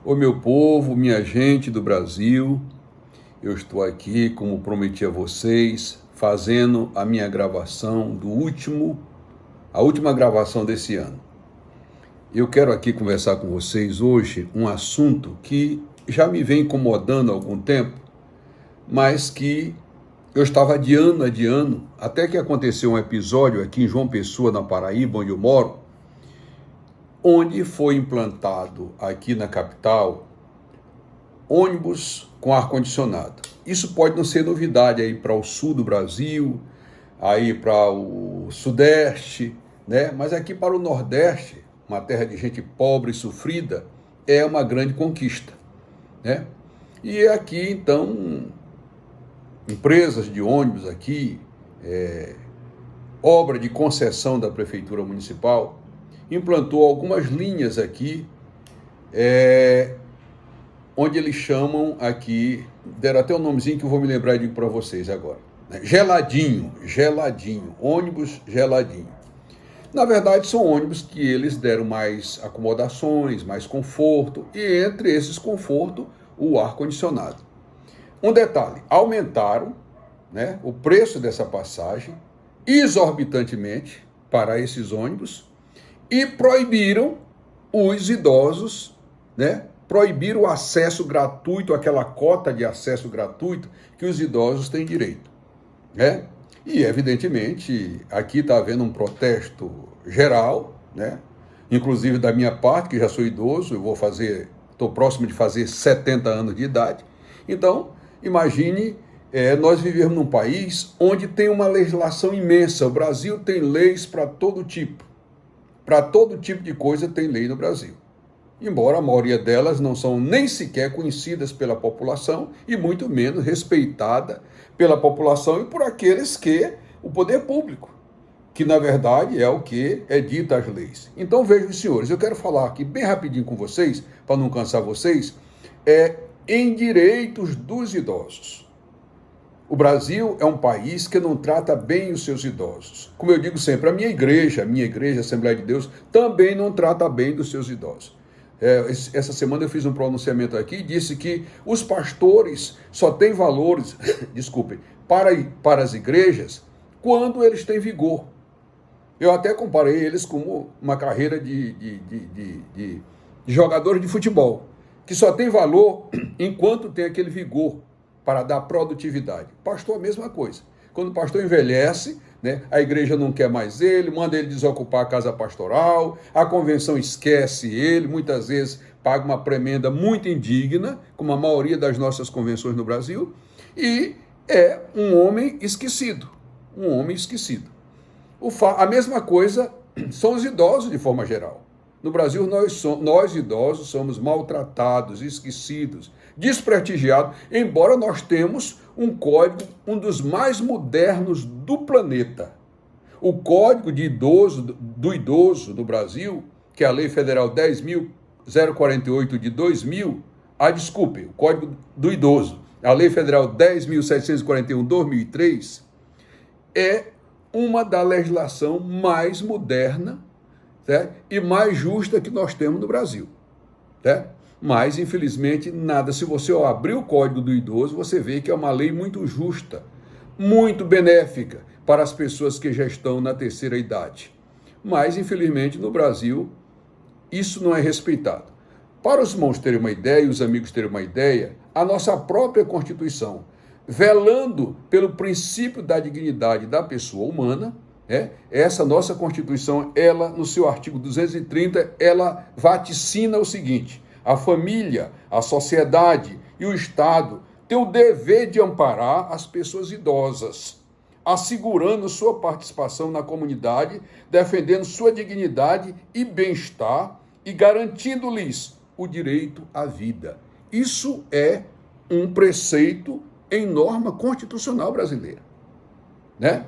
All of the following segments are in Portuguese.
Ô meu povo, minha gente do Brasil, eu estou aqui, como prometi a vocês, fazendo a minha gravação a última gravação desse ano. Eu quero aqui conversar com vocês hoje um assunto que já me vem incomodando há algum tempo, mas que eu estava adiando, até que aconteceu um episódio aqui em João Pessoa, na Paraíba, onde eu moro, onde foi implantado aqui na capital ônibus com ar-condicionado. Isso pode não ser novidade aí para o sul do Brasil, aí para o sudeste, né? Mas aqui para o nordeste, uma terra de gente pobre e sofrida, é uma grande conquista, né? E aqui, então, empresas de ônibus aqui, obra de concessão da Prefeitura Municipal, implantou algumas linhas aqui, onde eles chamam aqui, deram até um nomezinho que eu vou me lembrar e digo para vocês agora, né? Geladinho, ônibus geladinho. Na verdade, são ônibus que eles deram mais acomodações, mais conforto, e entre esses conforto, o ar-condicionado. Um detalhe, aumentaram, né, o preço dessa passagem exorbitantemente para esses ônibus e proibiram os idosos, né, proibiram o acesso gratuito, aquela cota de acesso gratuito que os idosos têm direito, né? E, evidentemente, aqui está havendo um protesto geral, né? Inclusive da minha parte, que já sou idoso, estou próximo de fazer 70 anos de idade. Então, imagine, nós vivemos num país onde tem uma legislação imensa. O Brasil tem leis para todo tipo de coisa tem lei no Brasil. Embora a maioria delas não são nem sequer conhecidas pela população e muito menos respeitada pela população e por aqueles que, o poder público, que na verdade é o que é dita as leis. Então vejam, senhores, eu quero falar aqui bem rapidinho com vocês, para não cansar vocês, em direitos dos idosos. O Brasil é um país que não trata bem os seus idosos. Como eu digo sempre, a minha igreja, a Assembleia de Deus, também não trata bem dos seus idosos. Essa semana eu fiz um pronunciamento aqui e disse que os pastores só têm valores, desculpem, para as igrejas quando eles têm vigor. Eu até comparei eles com uma carreira de jogadores de futebol, que só tem valor enquanto tem aquele vigor para dar produtividade. Pastor, a mesma coisa. Quando o pastor envelhece, né, a igreja não quer mais ele, manda ele desocupar a casa pastoral, a convenção esquece ele, muitas vezes paga uma premenda muito indigna, como a maioria das nossas convenções no Brasil, e é um homem esquecido. A mesma coisa são os idosos de forma geral. No Brasil, nós idosos somos maltratados, esquecidos, desprestigiados, embora nós temos um código, um dos mais modernos do planeta. O Código do Idoso do Brasil, que é a Lei Federal 10.048 de 2000, o Código do Idoso, a Lei Federal 10.741 de 2003, é uma da legislação mais moderna, certo? E mais justa que nós temos no Brasil, certo? Mas, infelizmente, nada. Se você abrir o Código do Idoso, você vê que é uma lei muito justa, muito benéfica para as pessoas que já estão na terceira idade. Mas, infelizmente, no Brasil, isso não é respeitado. Para os irmãos terem uma ideia e os amigos terem uma ideia, a nossa própria Constituição, velando pelo princípio da dignidade da pessoa humana, essa nossa Constituição, ela, no seu artigo 230, ela vaticina o seguinte: a família, a sociedade e o Estado têm o dever de amparar as pessoas idosas, assegurando sua participação na comunidade, defendendo sua dignidade e bem-estar e garantindo-lhes o direito à vida. Isso é um preceito em norma constitucional brasileira, né?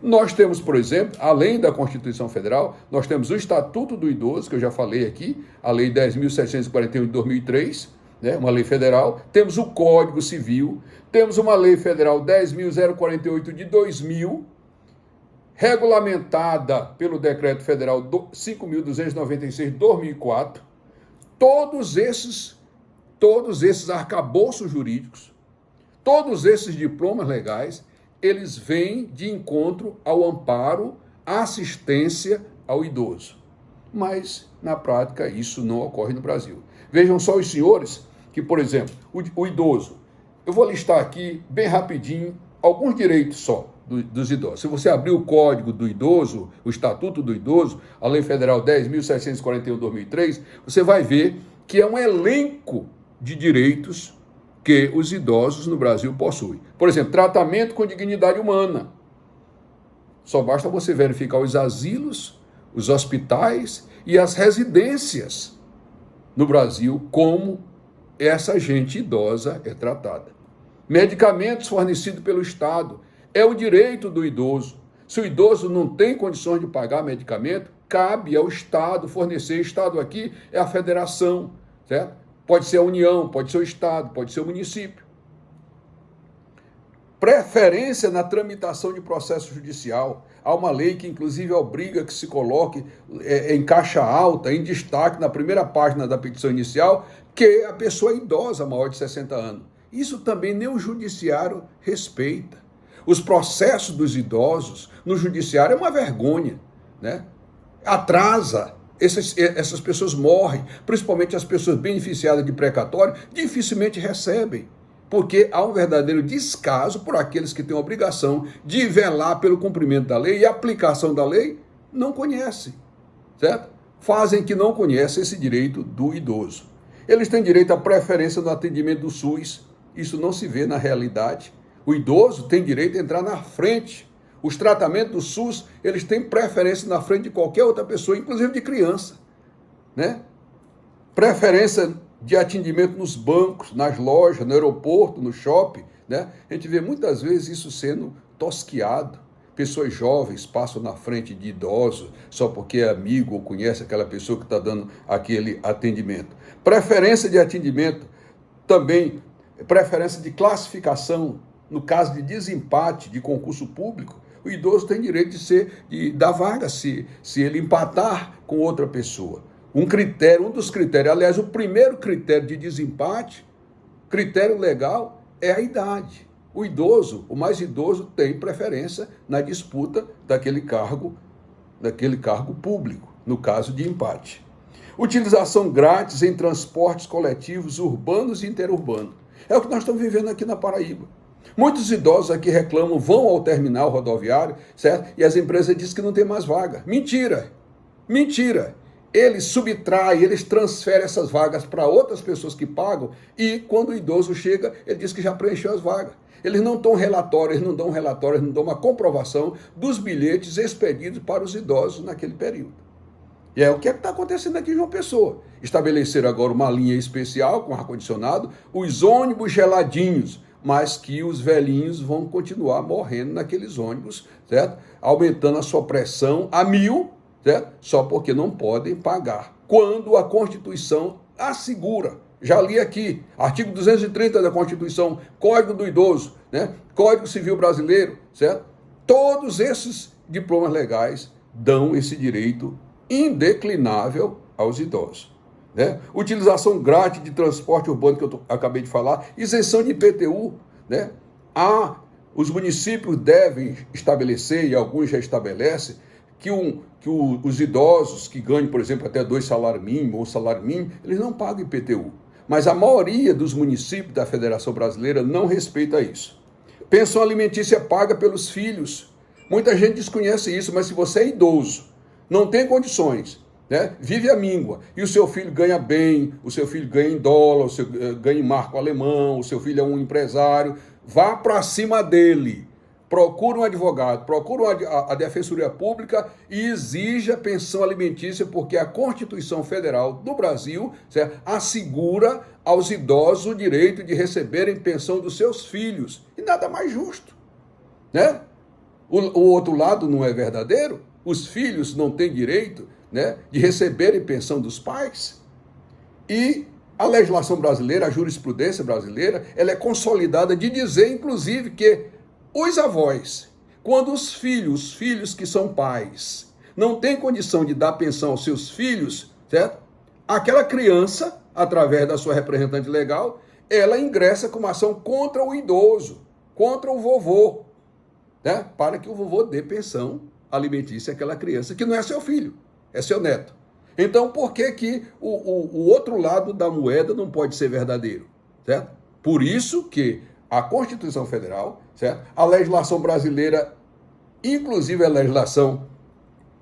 Nós temos, por exemplo, além da Constituição Federal, nós temos o Estatuto do Idoso, que eu já falei aqui, a Lei 10.741 de 2003, né, uma lei federal. Temos o Código Civil, temos uma Lei Federal 10.048 de 2000, regulamentada pelo Decreto Federal 5.296 de 2004. Todos esses todos esses arcabouços jurídicos, todos esses diplomas legais, eles vêm de encontro ao amparo, à assistência ao idoso. Mas, na prática, isso não ocorre no Brasil. Vejam só os senhores que, por exemplo, o idoso, eu vou listar aqui, bem rapidinho, alguns direitos só dos idosos. Se você abrir o Código do Idoso, o Estatuto do Idoso, a Lei Federal 10.741/2003, você vai ver que é um elenco de direitos que os idosos no Brasil possuem. Por exemplo, tratamento com dignidade humana. Só basta você verificar os asilos, os hospitais e as residências no Brasil, como essa gente idosa é tratada. Medicamentos fornecidos pelo Estado. É o direito do idoso. Se o idoso não tem condições de pagar medicamento, cabe ao Estado fornecer. Estado aqui é a federação, certo? Pode ser a União, pode ser o Estado, pode ser o município. Preferência na tramitação de processo judicial. Há uma lei que, inclusive, obriga que se coloque em caixa alta, em destaque, na primeira página da petição inicial, que a pessoa é idosa, maior de 60 anos. Isso também nem o judiciário respeita. Os processos dos idosos no judiciário é uma vergonha, né? Atrasa. Essas pessoas morrem, principalmente as pessoas beneficiadas de precatório, dificilmente recebem, porque há um verdadeiro descaso por aqueles que têm a obrigação de velar pelo cumprimento da lei e a aplicação da lei não conhecem, certo? Fazem que não conhecem esse direito do idoso. Eles têm direito à preferência no atendimento do SUS, isso não se vê na realidade. O idoso tem direito a entrar na frente. Os tratamentos do SUS, eles têm preferência na frente de qualquer outra pessoa, inclusive de criança, né? Preferência de atendimento nos bancos, nas lojas, no aeroporto, no shopping, né? A gente vê muitas vezes isso sendo tosquiado. Pessoas jovens passam na frente de idosos só porque é amigo ou conhece aquela pessoa que está dando aquele atendimento. Preferência de atendimento também, preferência de classificação. No caso de desempate de concurso público, o idoso tem direito de dar vaga se ele empatar com outra pessoa. Um dos critérios, aliás, o primeiro critério de desempate, critério legal, é a idade. O idoso, o mais idoso, tem preferência na disputa daquele cargo público, no caso de empate. Utilização grátis em transportes coletivos urbanos e interurbanos. É o que nós estamos vivendo aqui na Paraíba. Muitos idosos aqui reclamam, vão ao terminal rodoviário, certo? E as empresas dizem que não tem mais vaga. Mentira! Mentira! Eles subtraem, eles transferem essas vagas para outras pessoas que pagam e quando o idoso chega, ele diz que já preencheu as vagas. Eles não dão relatório, eles não dão uma comprovação dos bilhetes expedidos para os idosos naquele período. E é o que está acontecendo aqui em João Pessoa. Estabeleceram agora uma linha especial com ar-condicionado, os ônibus geladinhos, mas que os velhinhos vão continuar morrendo naqueles ônibus, certo? Aumentando a sua pressão a 1000, certo? Só porque não podem pagar. Quando a Constituição assegura, já li aqui, artigo 230 da Constituição, Código do Idoso, né? Código Civil Brasileiro, certo? Todos esses diplomas legais dão esse direito indeclinável aos idosos. Né? Utilização grátis de transporte urbano, que eu acabei de falar, isenção de IPTU, né? Os municípios devem estabelecer, e alguns já estabelecem, que os idosos que ganham, por exemplo, até 2 salários mínimos ou salário mínimo, eles não pagam IPTU. Mas a maioria dos municípios da Federação Brasileira não respeita isso. Pensão alimentícia paga pelos filhos. Muita gente desconhece isso, mas se você é idoso, não tem condições, né? Vive a míngua, e o seu filho ganha bem, o seu filho ganha em dólar, o seu ganha em marco alemão, o seu filho é um empresário, vá para cima dele, procura um advogado, procura a Defensoria Pública e exija pensão alimentícia, porque a Constituição Federal do Brasil, certo, assegura aos idosos o direito de receberem pensão dos seus filhos, e nada mais justo, né? O outro lado não é verdadeiro? Os filhos não têm direito, né, de receberem pensão dos pais? E a legislação brasileira, a jurisprudência brasileira, ela é consolidada de dizer, inclusive, que os avós, quando os filhos que são pais, não têm condição de dar pensão aos seus filhos, certo? Aquela criança através da sua representante legal, ela ingressa com uma ação contra o idoso, contra o vovô, né? Para que o vovô dê pensão alimentícia àquela criança, que não é seu filho, é seu neto. Então, por que que o outro lado da moeda não pode ser verdadeiro? Certo? Por isso que a Constituição Federal, certo? A legislação brasileira, inclusive a legislação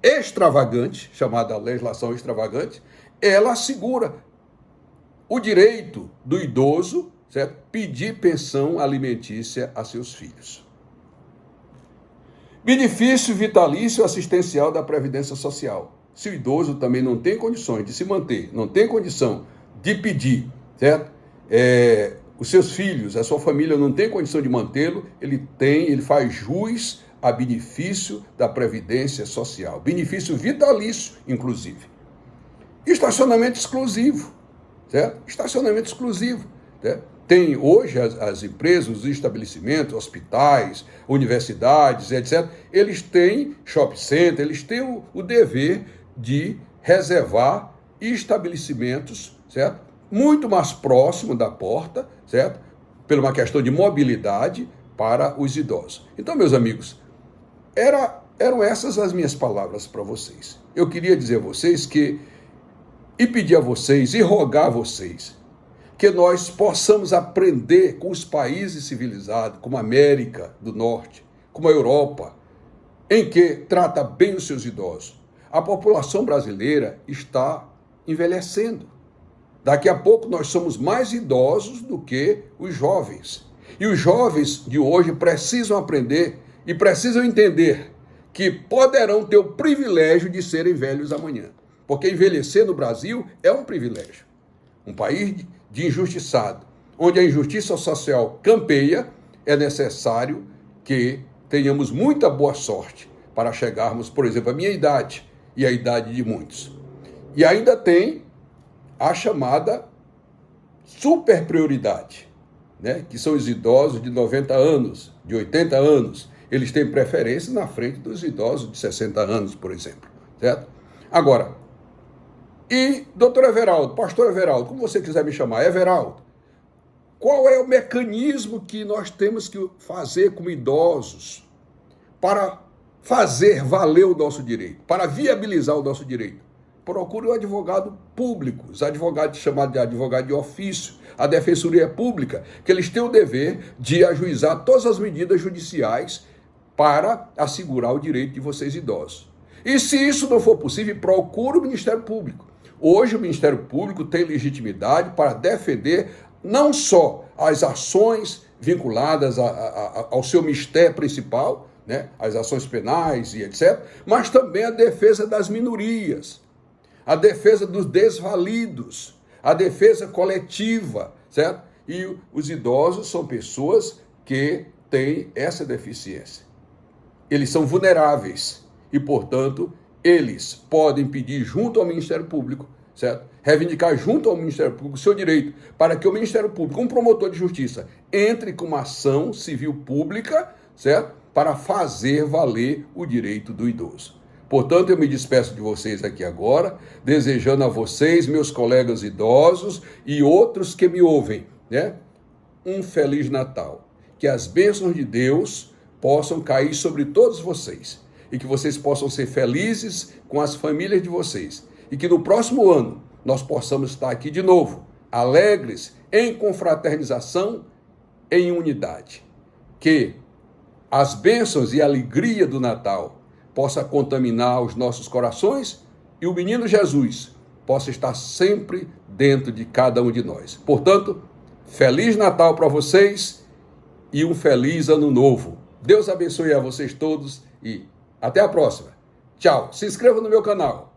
extravagante, chamada legislação extravagante, ela assegura o direito do idoso, certo? Pedir pensão alimentícia a seus filhos. Benefício vitalício assistencial da Previdência Social. Se o idoso também não tem condições de se manter, não tem condição de pedir, certo? Os seus filhos, a sua família não tem condição de mantê-lo, ele faz jus a benefício da Previdência Social. Benefício vitalício, inclusive. Estacionamento exclusivo, certo? Estacionamento exclusivo, certo? Tem hoje as empresas, os estabelecimentos, hospitais, universidades, etc. Eles têm shopping center, eles têm o dever de reservar estabelecimentos, certo? Muito mais próximo da porta, certo? Por uma questão de mobilidade para os idosos. Então, meus amigos, eram essas as minhas palavras para vocês. Eu queria dizer a vocês e pedir a vocês, e rogar a vocês, que nós possamos aprender com os países civilizados, como a América do Norte, como a Europa, em que trata bem os seus idosos. A população brasileira está envelhecendo. Daqui a pouco nós somos mais idosos do que os jovens. E os jovens de hoje precisam aprender e precisam entender que poderão ter o privilégio de serem velhos amanhã. Porque envelhecer no Brasil é um privilégio. Um país de injustiçado, onde a injustiça social campeia, é necessário que tenhamos muita boa sorte para chegarmos, por exemplo, à minha idade e à idade de muitos. E ainda tem a chamada super prioridade, né? Que são os idosos de 90 anos, de 80 anos. Eles têm preferência na frente dos idosos de 60 anos, por exemplo, certo? Agora, e doutor Everaldo, pastor Everaldo, como você quiser me chamar, Everaldo, qual é o mecanismo que nós temos que fazer como idosos para fazer valer o nosso direito, para viabilizar o nosso direito? Procure um advogado público, os advogados chamados de advogado de ofício, a defensoria pública, que eles têm o dever de ajuizar todas as medidas judiciais para assegurar o direito de vocês idosos. E se isso não for possível, procure o Ministério Público. Hoje o Ministério Público tem legitimidade para defender não só as ações vinculadas ao seu mistério principal, né, as ações penais e etc., mas também a defesa das minorias, a defesa dos desvalidos, a defesa coletiva, certo? E os idosos são pessoas que têm essa deficiência. Eles são vulneráveis e, portanto, eles podem pedir junto ao Ministério Público, certo? Reivindicar junto ao Ministério Público o seu direito para que o Ministério Público, um promotor de justiça, entre com uma ação civil pública, certo? Para fazer valer o direito do idoso. Portanto, eu me despeço de vocês aqui agora, desejando a vocês, meus colegas idosos e outros que me ouvem, né? Um Feliz Natal. Que as bênçãos de Deus possam cair sobre todos vocês e que vocês possam ser felizes com as famílias de vocês. E que no próximo ano nós possamos estar aqui de novo, alegres, em confraternização, em unidade. Que as bênçãos e a alegria do Natal possa contaminar os nossos corações e o menino Jesus possa estar sempre dentro de cada um de nós. Portanto, Feliz Natal para vocês e um feliz Ano Novo. Deus abençoe a vocês todos e até a próxima. Tchau. Se inscreva no meu canal.